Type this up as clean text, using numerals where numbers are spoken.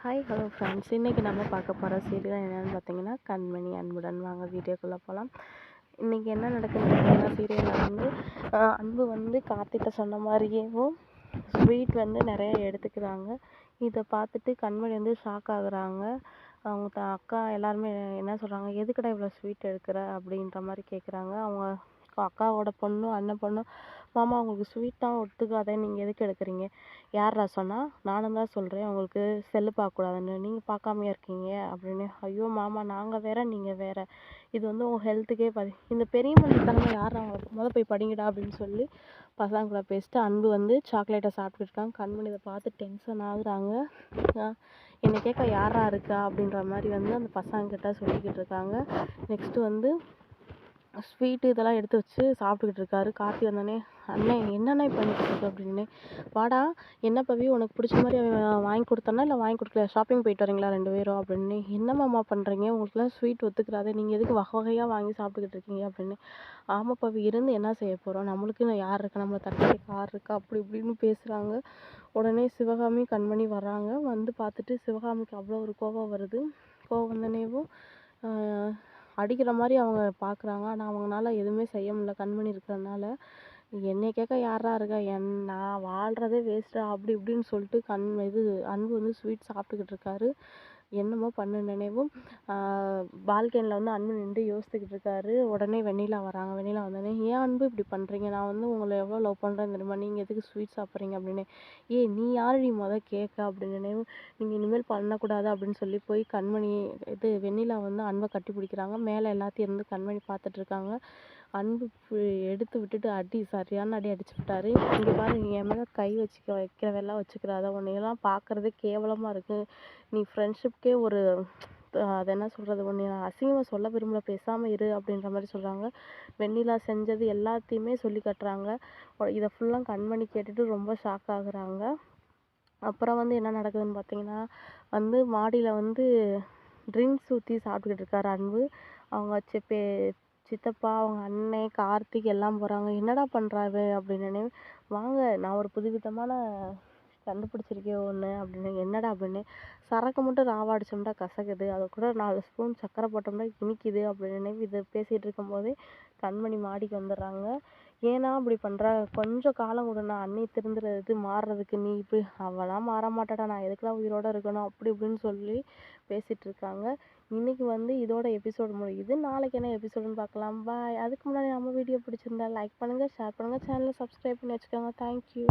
Hi hello friends, இன்றைக்கி நம்ம பார்க்க போகிற சீரியல் என்னென்னு பார்த்தீங்கன்னா கண்மணி அன்புடன். வாங்க வீடியோக்குள்ளே போகலாம். இன்றைக்கி என்ன நடக்குதுன்னு பார்த்தீங்கன்னா, சீரியலில் வந்து அன்பு வந்து கார்த்திகிட்ட சொன்ன மாதிரியேவும் ஸ்வீட் வந்து நிறைய எடுத்துக்கிறாங்க. இதை பார்த்துட்டு கண்மணி வந்து ஷாக் ஆகுறாங்க. அவங்க அக்கா எல்லாருமே என்ன சொல்கிறாங்க, எதுக்குடா இவ்வளோ ஸ்வீட் எடுக்கிற அப்படின்ற மாதிரி கேட்குறாங்க. அவங்க அக்காவோட பொண்ணும் அண்ணன் பொண்ணும், மாமா உங்களுக்கு ஸ்வீட்டாக ஒத்துக்காதே, நீங்கள் எதுக்கு எடுக்கிறீங்க? யார்ரா சொன்னால்? நானும் தான் சொல்கிறேன், உங்களுக்கு செல்லு பார்க்கக்கூடாதுன்னு, நீங்கள் பார்க்காமையே இருக்கீங்க அப்படின்னு. ஐயோ மாமா, நாங்கள் வேற நீங்கள் வேற, இது வந்து உங்கள் ஹெல்த்துக்கே இந்த பெரிய மனுஷத்தனமா யார் அவங்க போய் படிங்கடா அப்படின்னு சொல்லி பசங்களை பேசிட்டு அன்பு வந்து சாக்லேட்டை சாப்பிட்டுட்டு இருக்காங்க. கண்மணி இதை பார்த்து டென்ஷன் ஆகுறாங்க. என்னை கேட்க யாரா இருக்கா அப்படின்ற மாதிரி வந்து அந்த பசங்கக்கிட்ட சொல்லிக்கிட்டு இருக்காங்க. நெக்ஸ்ட்டு வந்து ஸ்வீட்டு இதெல்லாம் எடுத்து வச்சு சாப்பிட்டுக்கிட்டு இருக்காரு. கார்த்தி வந்தோடனே, அண்ணே என்னண்ணே பண்ணிக்கிட்டு இருக்கு அப்படின்னு. வாடா, என்ன பவி உனக்கு பிடிச்ச மாதிரி அவன் வாங்கி கொடுத்தானா இல்லை வாங்கி கொடுக்கல, ஷாப்பிங் போயிட்டு வரீங்களா 2 பேரும் அப்படின்னு. என்னம்மாம்மா பண்ணுறீங்க, உங்களுக்குலாம் ஸ்வீட் ஒத்துக்கிறாதே, நீங்கள் எதுக்கு வகை வகையாக வாங்கி சாப்பிட்டுக்கிட்டு இருக்கீங்க அப்படின்னு. ஆமாம் பவி, இருந்து என்ன செய்ய போகிறோம், நம்மளுக்குன்னு யார் இருக்கா, நம்மளை தட்டிக்கு யார் இருக்கா அப்படி இப்படின்னு பேசுகிறாங்க. உடனே சிவகாமி கண்மணி வர்றாங்க. வந்து பார்த்துட்டு சிவகாமிக்கு அவ்வளோ ஒரு கோபம் வருது. கோபம் வந்தோடனேவும் அடிக்கிற மாதிரி அவங்க பார்க்குறாங்க. ஆனால் அவங்களால எதுவுமே செய்ய முடியல கண்மணி இருக்கிறதுனால. என்னை கேட்க யாரா இருக்கா, நான் வாழ்கிறதே வேஸ்ட்டா அப்படி இப்படின்னு சொல்லிட்டு அன்பு வந்து ஸ்வீட் சாப்பிட்டுக்கிட்டு இருக்காரு. என்னமோ பண்ண நினைவும் பால்கனியில் வந்து அன்பு நின்று யோசித்துக்கிட்டு இருக்காரு. உடனே வெண்ணிலா வராங்க. வெண்ணிலா வந்தோடனே, ஏன் அன்பு இப்படி பண்ணுறீங்க, நான் வந்து உங்களை எவ்வளோ லவ் பண்ணுறேன்னு தெரியுமா, நீங்கள் எதுக்கு ஸ்வீட் சாப்பிட்றீங்க அப்படின்னு. நீ யாரடி கேட்க அப்படின்னு நினைவு, நீங்கள் இனிமேல் பண்ணக்கூடாது அப்படின்னு சொல்லி போய் கண்மணி வெண்ணிலா வந்து அன்பை கட்டி பிடிக்கிறாங்க. மேலே எல்லாத்தையும் இருந்து கண்மணி பார்த்துட்ருக்காங்க. அன்பு எடுத்து விட்டுட்டு சரியான அடி அடிச்சு விட்டாரு. இங்கே பாரு, நீ என் மேலே கை வைக்கிறவெல்லாம் வச்சுக்கிறாத, உன்னையெல்லாம் பார்க்குறதே கேவலமாக இருக்குது, நீ ஃப்ரெண்ட்ஷிப்கே ஒரு அது என்ன சொல்கிறது, ஒன்று அசிங்கமாக சொல்ல விரும்பல, பேசாமல் இரு அப்படின்ற மாதிரி சொல்கிறாங்க. வெண்ணிலா செஞ்சது எல்லாத்தையுமே சொல்லி கட்டுறாங்க. இதை ஃபுல்லாக கண்மணி கேட்டுட்டு ரொம்ப ஷாக் ஆகுறாங்க. அப்புறம் வந்து என்ன நடக்குதுன்னு பார்த்தீங்கன்னா, வந்து மாடியில் வந்து ட்ரிங்க்ஸ் ஊற்றி சாப்பிட்டுக்கிட்டு இருக்காரு அன்பு. அவங்க சித்தப்பா, அவங்க அண்ணன், கார்த்திக் எல்லாம் போகிறாங்க. என்னடா பண்ணுறாரு அப்படின்னு. வாங்க, நான் ஒரு புதுவிதமான கண்டுபிடிச்சிருக்கேன் ஒன்று அப்படின்னு. என்னடா அப்படின்னு. சரக்கு மட்டும் ராவா அடிச்சோம்னா கசக்குது, அது கூட 4 ஸ்பூன் சர்க்கரை போட்டோம்னா இனிக்குது அப்படின்னு இதை பேசிகிட்டு இருக்கும்போதே கண்மணி மாடிக்கு வந்துடுறாங்க. ஏன்னா அப்படி பண்ணுற, கொஞ்சம் காலம் கொடுண்ணா, அண்ணி திருந்துறது மாறுறதுக்கு, நீ இப்படி அவெல்லாம் மாற மாட்டாடா, நான் எதுக்கெல்லாம் உயிரோடு இருக்கணும் அப்படி இப்படின்னு சொல்லி பேசிகிட்டு இருக்காங்க. இன்றைக்கி வந்து இதோட எபிசோடு முடியுது. நாளைக்கு என்ன எபிசோடுன்னு பார்க்கலாம். பாய். அதுக்கு முன்னாடி நம்ம வீடியோ பிடிச்சிருந்தா லைக் பண்ணுங்கள், ஷேர் பண்ணுங்கள், சேனலை சப்ஸ்கிரைப் பண்ணி வச்சுக்கோங்க. தேங்க்யூ.